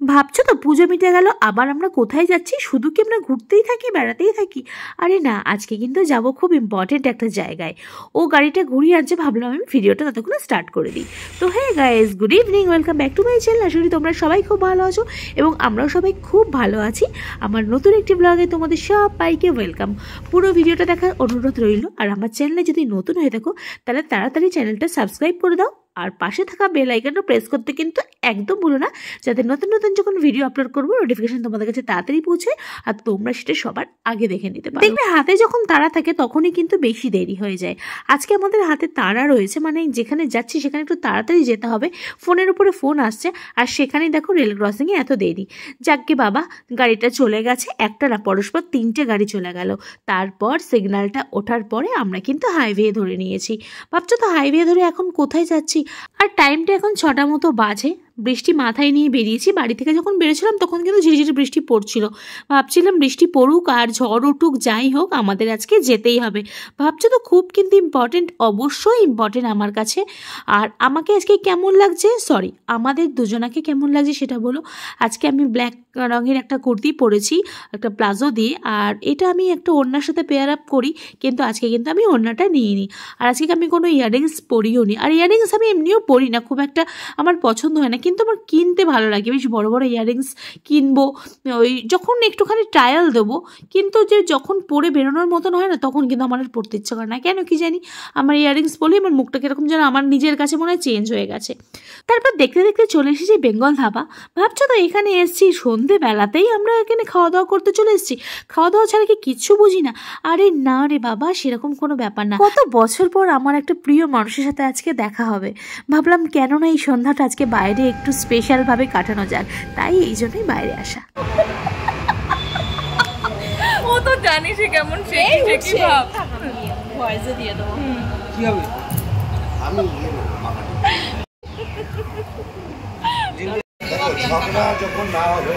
ভাবছো তো পুজো মিটে গেল, আবার আমরা কোথায় যাচ্ছি? শুধু কি আমরা ঘুরতেই থাকি, বেড়াতেই থাকি? আরে না, আজকে কিন্তু যাব খুব ইম্পর্টেন্ট একটা জায়গায়। ও গাড়িটা ঘুরিয়ে আনছে, ভাবলাম আমি ভিডিওটা ততক্ষণ স্টার্ট করে দিই। তো হ্যাঁ guys, good evening, welcome back to my channel. আশা করি তোমরা সবাই খুব ভালো আছো এবং আমরাও সবাই খুব ভালো আছি। আমার নতুন একটি ব্লগে তোমাদের সবাইকে ওয়েলকাম। পুরো ভিডিওটা দেখার অনুরোধ রইল। আর আমার চ্যানেলে যদি নতুন হয়ে থাকো তাহলে তাড়াতাড়ি চ্যানেলটা সাবস্ক্রাইব করে দাও, আর পাশে থাকা বেল আইকনটা প্রেস করতে কিন্তু একদম ভুলো না, যাতে নতুন নতুন যখন ভিডিও আপলোড করবো নোটিফিকেশন তোমাদের কাছে তাড়াতাড়ি পৌঁছে আর তোমরা সেটা সবার আগে দেখে নিতে পারো। দেখবে হাতে যখন তাড়া থাকে তখনই কিন্তু বেশি দেরি হয়ে যায়। আজকে আমাদের হাতে তাড়া রয়েছে, মানে যেখানে যাচ্ছি সেখানে একটু তাড়াতাড়ি যেতে হবে। ফোনের উপরে ফোন আসছে আর সেখানেই দেখো রেল ক্রসিংয়ে এত দেরি। যাকগে বাবা, গাড়িটা চলে গেছে, একটা না পরস্পর তিনটে গাড়ি চলে গেল। তারপর সিগন্যালটা ওঠার পরে আমরা কিন্তু হাইওয়ে ধরে নিয়েছি। ভাবছো তো হাইওয়ে ধরে এখন কোথায় যাচ্ছি? আর টাইমটা এখন 6টা মতো বাজে। বৃষ্টি মাথায় নিয়ে বেরিয়েছি। বাড়ি থেকে যখন বেরোছিলাম তখন কিন্তু ঝিরিঝিরি বৃষ্টি পড়ছিল। ভাবছিলাম বৃষ্টি পড়ুক আর ঝড় উঠুক, যাই হোক আমাদের আজকে যেতেই হবে। ভাবছো তো খুব কিন্তু ইম্পর্টেন্ট, অবশ্যই ইম্পর্টেন্ট আমার কাছে। আর আমাকে আজকে কেমন লাগছে, সরি আমাদের দুজনাকে কেমন লাগছে সেটা বলো। আজকে আমি ব্ল্যাক রঙের একটা কুর্তি পরেছি, একটা প্লাজো দিয়ে, আর এটা আমি একটা ওড়নার সাথে পেয়ার আপ করি, কিন্তু আজকে কিন্তু আমি ওড়নাটা নিইনি। আর আজকে আমি কোনো ইয়াররিংস পরিও নি। আর ইয়াররিংস আমি এমনিও পরি না, খুব একটা আমার পছন্দ হয় না, কিন্তু আমার কিনতে ভালো লাগে। বেশ বড় বড় ইয়াররিংস কিনবো ওই যখন একটুখানি ট্রায়াল দেবো, কিন্তু যে যখন পরে বেরোনোর মতন হয় না তখন কিন্তু আমার আর পরতে ইচ্ছা করে না, কেন কি জানি। আমার ইয়াররিংস পরলে আমার মুখটা কিরকম যেন আমার নিজের কাছে মনে হয় চেঞ্জ হয়ে গেছে। তারপর দেখতে দেখতে চলে এসেছি বেঙ্গল ধাবা। ভাবছো তো এখানে এসেছি সন্ধেবেলাতেই আমরা এখানে খাওয়া দাওয়া করতে চলে এসেছি। খাওয়া দাওয়া ছাড়া কি কিচ্ছু বুঝি না? আরে না রে বাবা, সেরকম কোনো ব্যাপার না। কত বছর পর আমার একটা প্রিয় মানুষের সাথে আজকে দেখা হবে। ভাবলাম কেন না এই সন্ধ্যাটা আজকে বাইরে একটু স্পেশালভাবে কাটানো যাক, তাই এই জন্যই বাইরে আসা। ও তো জানিস কেমন শেকি ভাব, ভয়েসে দিয়ে দেবো। কি হবে? আমি ঝগড়া যখন না হবে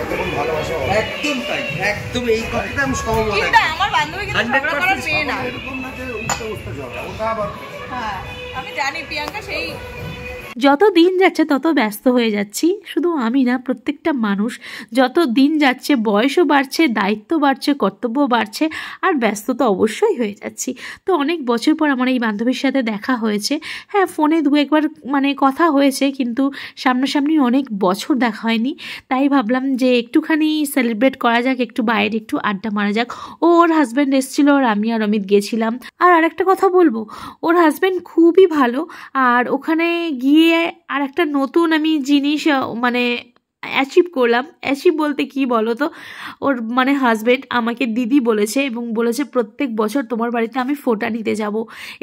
তখন ভালোবাসা হবে। একদম তাই, একদম এই কথাটা আমি সহমত। কিন্তু আমার বান্ধবী কিন্তু ঝগড়া করার মেয়ে না। এরকম না যে উল্টো উল্টো ঝগড়া, ওটা আবার হ্যাঁ আমি জানি প্রিয়াঙ্কা সেই। যত দিন যাচ্ছে তত ব্যস্ত হয়ে যাচ্ছি। শুধু আমি না, প্রত্যেকটা মানুষ যত দিন যাচ্ছে বয়সও বাড়ছে, দায়িত্ব বাড়ছে, কর্তব্য বাড়ছে, আর ব্যস্ত তো অবশ্যই হয়ে যাচ্ছি। তো অনেক বছর পর আমার এই বান্ধবীর সাথে দেখা হয়েছে। হ্যাঁ, ফোনে দু একবার মানে কথা হয়েছে, কিন্তু সামনাসামনি অনেক বছর দেখা হয়নি। তাই ভাবলাম যে একটুখানি সেলিব্রেট করা যাক, একটু বাইরে একটু আড্ডা মারা যাক। ওর হাজব্যান্ড এসেছিলো আর আমি আর অমিত গেছিলাম। আর আরেকটা কথা বলবো, ওর হাজব্যান্ড খুবই ভালো। আর ওখানে গিয়ে আর একটা নতুন আমি জিনিস মানে অ্যাচিভ করলাম। অ্যাচিভ বলতে কি বলো তো, ওর মানে হাজব্যান্ড আমাকে দিদি বলেছে এবং বলেছে প্রত্যেক বছর তোমার বাড়িতে আমি ফোঁটা নিতে যাব।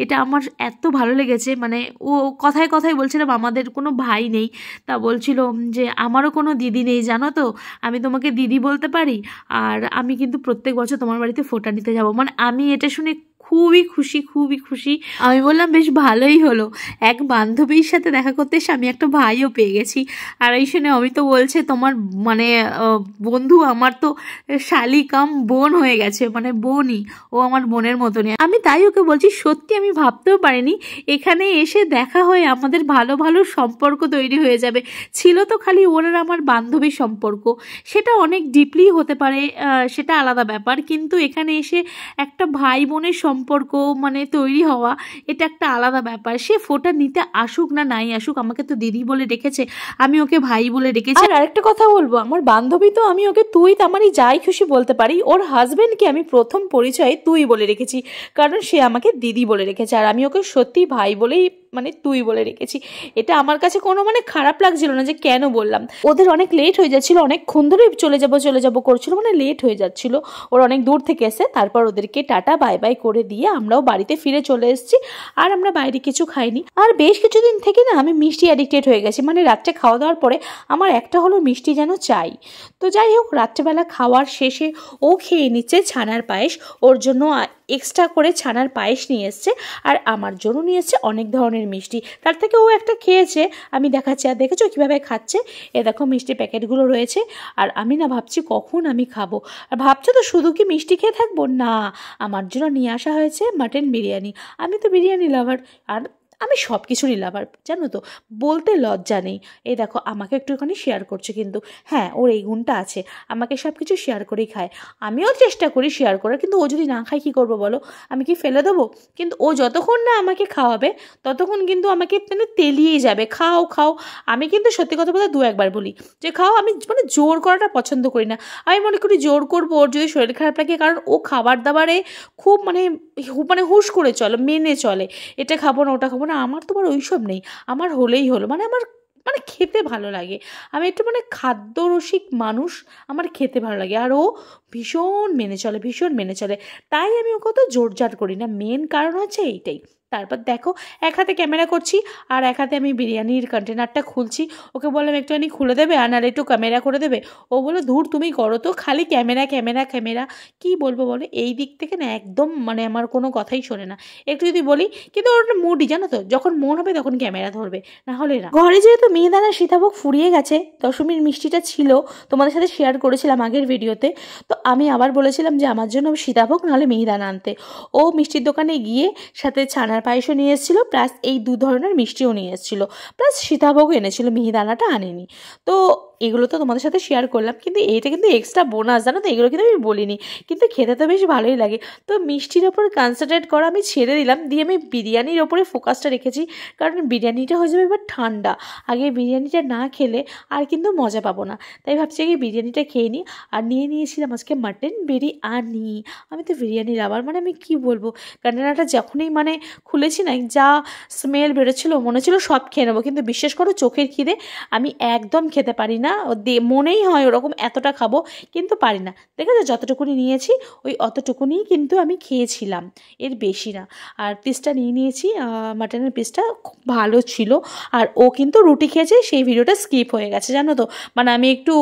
এটা আমার এত ভালো লেগেছে। মানে ও কথায় কথায় বলছিলাম আমাদের কোনো ভাই নেই, তা বলছিল যে আমারও কোনো দিদি নেই জানো তো, আমি তোমাকে দিদি বলতে পারি, আর আমি কিন্তু প্রত্যেক বছর তোমার বাড়িতে ফোঁটা নিতে যাব। মানে আমি এটা শুনে খুবই খুশি, খুবই খুশি। আমি বললাম বেশ ভালোই হলো, এক বান্ধবীর সাথে দেখা করতে এসে আমি একটা ভাইও পেয়ে গেছি। আর এই শুনে অমিত বলছে তোমার মানে বন্ধু আমার তো শালি কাম বোন হয়ে গেছে, মানে বোনই, ও আমার বোনের মতনই। আমি তাই ওকে বলছি সত্যি আমি ভাবতেও পারিনি এখানে এসে দেখা হয়ে আমাদের ভালো ভালো সম্পর্ক তৈরি হয়ে যাবে। ছিল তো খালি ওর আর আমার বান্ধবীর সম্পর্ক, সেটা অনেক ডিপলি হতে পারে, সেটা আলাদা ব্যাপার, কিন্তু এখানে এসে একটা ভাই বোনের সম্পর্ক মানে তৈরি হওয়া, এটা একটা আলাদা ব্যাপার। সে ফোঁটা নিতে আসুক না নাই আসুক, আমাকে তো দিদি বলে ডেকেছে, আমি ওকে ভাই বলে ডেকেছি। আর আরেকটা কথা বলবো, আমার বান্ধবী তো আমি ওকে তুই তামারি যাই খুশি বলতে পারি। ওর হাজবেন্ডকে আমি প্রথম পরিচয়ে তুই বলে রেখেছি, কারণ সে আমাকে দিদি বলে রেখেছে, আর আমি ওকে সত্যি ভাই বলেই মানে তুই বলে রেখেছি। এটা আমার কাছে কোনো মানে খারাপ লাগছিল না যে কেন বললাম। ওদের অনেক লেট হয়ে যাচ্ছিল, অনেকক্ষণ ধরে চলে যাবো করছিল, মানে লেট হয়ে যাচ্ছিল। ওরা অনেক দূর থেকে এসে তারপর ওদেরকে টাটা বাই বাই করে দিয়ে আমরাও বাড়িতে ফিরে চলে এসেছি। আর আমরা বাইরে কিছু খাইনি। আর বেশ কিছুদিন থেকে না আমি মিষ্টি অ্যাডিক্টেড হয়ে গেছি, মানে রাত্রে খাওয়া দাওয়ার পরে আমার একটা হলো মিষ্টি যেন চাই। তো যাই হোক, রাত্রেবেলা খাওয়ার শেষে ও খেয়ে নিচ্ছে ছানার পায়েস, ওর জন্য এক্সট্রা করে ছানার পায়েস নিয়ে এসছে, আর আমার জন্য নিয়ে এসছে অনেক ধরনের মিষ্টি। তার থেকে ও একটা খেয়েছে, আমি দেখাচ্ছি। আর দেখেছো কীভাবে খাচ্ছে, এ দেখো মিষ্টি প্যাকেটগুলো রয়েছে। আর আমি না ভাবছি কখন আমি খাবো। আর ভাবছো তো শুধু কি মিষ্টি খেয়ে থাকবো? না, আমার জন্য নিয়ে আসা হয়েছে মাটন বিরিয়ানি। আমি তো বিরিয়ানি লাভার, আর আমি সব কিছুরই লাভার, জানো তো, বলতে লজ্জা নেই। এই দেখো আমাকে একটুখানি শেয়ার করছে, কিন্তু হ্যাঁ ওর এই গুণটা আছে, আমাকে সব কিছু শেয়ার করেই খায়। আমিও চেষ্টা করি শেয়ার করার, কিন্তু ও যদি না খায় কী করবো বলো, আমি কি ফেলে দেবো? কিন্তু ও যতক্ষণ না আমাকে খাওয়াবে ততক্ষণ কিন্তু আমাকে মানে তেলিয়েই যাবে, খাও খাও। আমি কিন্তু সত্যি কথা বলতে 2-1 বলি যে খাও, আমি মানে জোর করাটা পছন্দ করি না। আমি মনে করি জোর করবো ওর যদি শরীর খারাপ লাগে, কারণ ও খাবার দাবারে খুব মানে হুশ করে চলো, মেনে চলে, এটা খাবো না ওটা খাবো না। আমার তো আর ওইসব নেই, আমার হলেই হলো, মানে আমার মানে খেতে ভালো লাগে, আমি একটু মানে খাদ্যরসিক মানুষ, আমার খেতে ভালো লাগে। আর ও ভীষণ মেনে চলে, ভীষণ মেনে চলে, তাই আমি ওকে তো জোরজার করি না, মেন কারণ হচ্ছে এইটাই। তারপর দেখো এক হাতে ক্যামেরা করছি আর এক হাতে আমি বিরিয়ানির কন্টেনারটা খুলছি। ওকে বললাম একটুখানি খুলে দেবে, আর নাহলে একটু ক্যামেরা করে দেবে। ও বললো ধুর তুমি করো তো, খালি ক্যামেরা ক্যামেরা ক্যামেরা, কী বলবো বলো। এই দিক থেকে না একদম মানে আমার কোনো কথাই শোনে না, একটু যদি বলি, কিন্তু ওর মুডই জানো তো, যখন মন হবে তখন ক্যামেরা ধরবে, না হলে না। ঘরে যেহেতু মিহিদানা সীতাভোগ ফুরিয়ে গেছে, দশমীর মিষ্টিটা ছিল, তোমাদের সাথে শেয়ার করেছিলাম আগের ভিডিওতে, তো আমি আবার বলেছিলাম যে আমার জন্য সীতাভোগ নাহলে মিহিদানা আনতে। ও মিষ্টির দোকানে গিয়ে সাথে ছানার পায়েসও নিয়ে এসেছিলো, প্লাস এই 2 ধরনের মিষ্টিও নিয়ে এসেছিলো, প্লাস সীতাভোগও এনেছিল, মিহিদানাটা আনেনি। তো এগুলো তো তোমাদের সাথে শেয়ার করলাম, কিন্তু এইটা কিন্তু এক্সট্রা বোনাস, জানো তো, এগুলো কিন্তু আমি বলিনি, কিন্তু খেতে তো বেশ ভালোই লাগে। তো মিষ্টির ওপর কনসেন্ট্রেট করা আমি ছেড়ে দিলাম, দিয়ে আমি বিরিয়ানির ওপরে ফোকাসটা রেখেছি, কারণ বিরিয়ানিটা হয়ে যাবে এবার ঠান্ডা, আগে বিরিয়ানিটা না খেলে আর কিন্তু মজা পাবো না। তাই ভাবছি আগে বিরিয়ানিটা খেয়ে নিই। আর নিয়ে নিয়েছিলাম আজকে মাটন বিরিয়ানি। আমি তো বিরিয়ানির আবার মানে আমি কি বলবো, কন্টেনারটা যখনই মানে খুলেছি না, যা স্মেল বেরোচ্ছিলো, মনে হচ্ছিলো সব খেয়ে নেবো, কিন্তু বিশ্বাস করো চোখের খিদে আমি একদম খেতে পারি না, মনেই হয় ওরকম এতটা খাবো, কিন্তু পারি না। দেখেছো যতটুকুনি নিয়েছি ওই অতটুকুনি কিন্তু আমি খেয়েছিলাম, এর বেশি না। আর পিসটা নিয়ে নিয়েছি, মাটনের পিসটা খুব ভালো ছিল। আর ও কিন্তু রুটি খেয়েছে, সেই ভিডিওটা স্কিপ হয়ে গেছে, জানো তো, মানে আমি একটু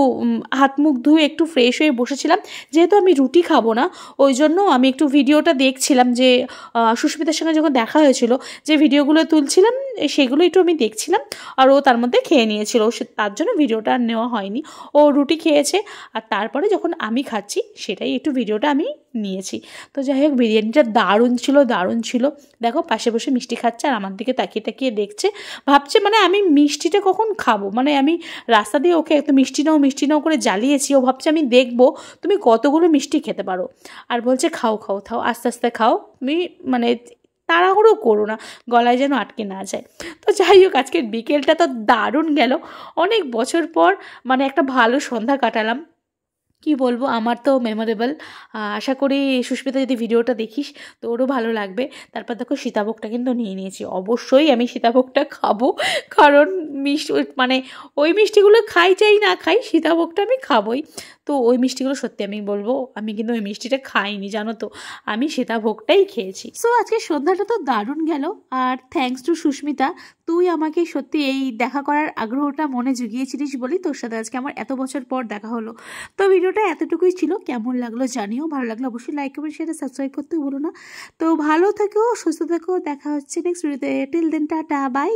হাত মুখ ধুয়ে একটু ফ্রেশ হয়ে বসেছিলাম, যেহেতু আমি রুটি খাবো না ওই জন্য আমি একটু ভিডিওটা দেখছিলাম, যে সুস্মিতার সঙ্গে যখন দেখা হয়েছিল যে ভিডিওগুলো তুলছিলাম সেগুলো একটু আমি দেখছিলাম, আর ও তার মধ্যে খেয়ে নিয়েছিল, তার জন্য ভিডিওটা আর নেওয়া হয়নি। ও রুটি খেয়েছে, আর তারপরে যখন আমি খাচ্ছি সেটাই একটু ভিডিওটা আমি নিয়েছি। তো যাই হোক বিরিয়ানিটা দারুণ ছিল, দারুণ ছিল। দেখো পাশে বসে মিষ্টি খাচ্ছে আর আমার দিকে তাকিয়ে তাকিয়ে দেখছে, ভাবছে মানে আমি মিষ্টিটা কখন খাবো, মানে আমি রাস্তা দিয়ে ওকে এত মিষ্টি নাও করে জ্বালিয়েছি, ও ভাবছে আমি দেখবো তুমি কতগুলো মিষ্টি খেতে পারো। আর বলছে খাও খাও খাও, আস্তে আস্তে খাও, তুমি মানে তাড়াহুড়ো করো না, গলায় যেন আটকে না যায়। তো যাই হোক আজকের বিকেলটা তো দারুণ গেল, অনেক বছর পর মানে একটা ভালো সন্ধ্যা কাটালাম, কি বলবো, আমার তো মেমোরেবল। আশা করি সুস্মিতা যদি ভিডিওটা দেখিস তো ওরও ভালো লাগবে। তারপর দেখো সীতাভোগটা কিন্তু নিয়ে নিয়েছি, অবশ্যই আমি সীতাভোগটা খাবো, কারণ মানে ওই মিষ্টিগুলো খাই চাই না খাই, সীতাভোগটা আমি খাবোই। তো ওই মিষ্টিগুলো সত্যি আমি বলবো আমি কিন্তু ওই মিষ্টিটা খাইনি, জানো তো, আমি সীতাভোগটাই খেয়েছি। সো আজকে সন্ধ্যাটা তো দারুণ গেল, আর থ্যাঙ্কস টু সুস্মিতা, তুই আমাকে সত্যি এই দেখা করার আগ্রহটা মনে জুগিয়েছিলিস বলি তোর সাথে আজকে আমার এত বছর পর দেখা হলো। তো ভিডিওটা এতটুকুই ছিল, কেমন লাগলো জানিও, ভালো লাগলো অবশ্যই লাইক কমেন্ট শেয়ার সাবস্ক্রাইব করতে ভুলো না। তো ভালো থেকো, সুস্থ থেকো, দেখা হচ্ছে নেক্সট ভিডিওতে, টিল দেন টাটা বাই।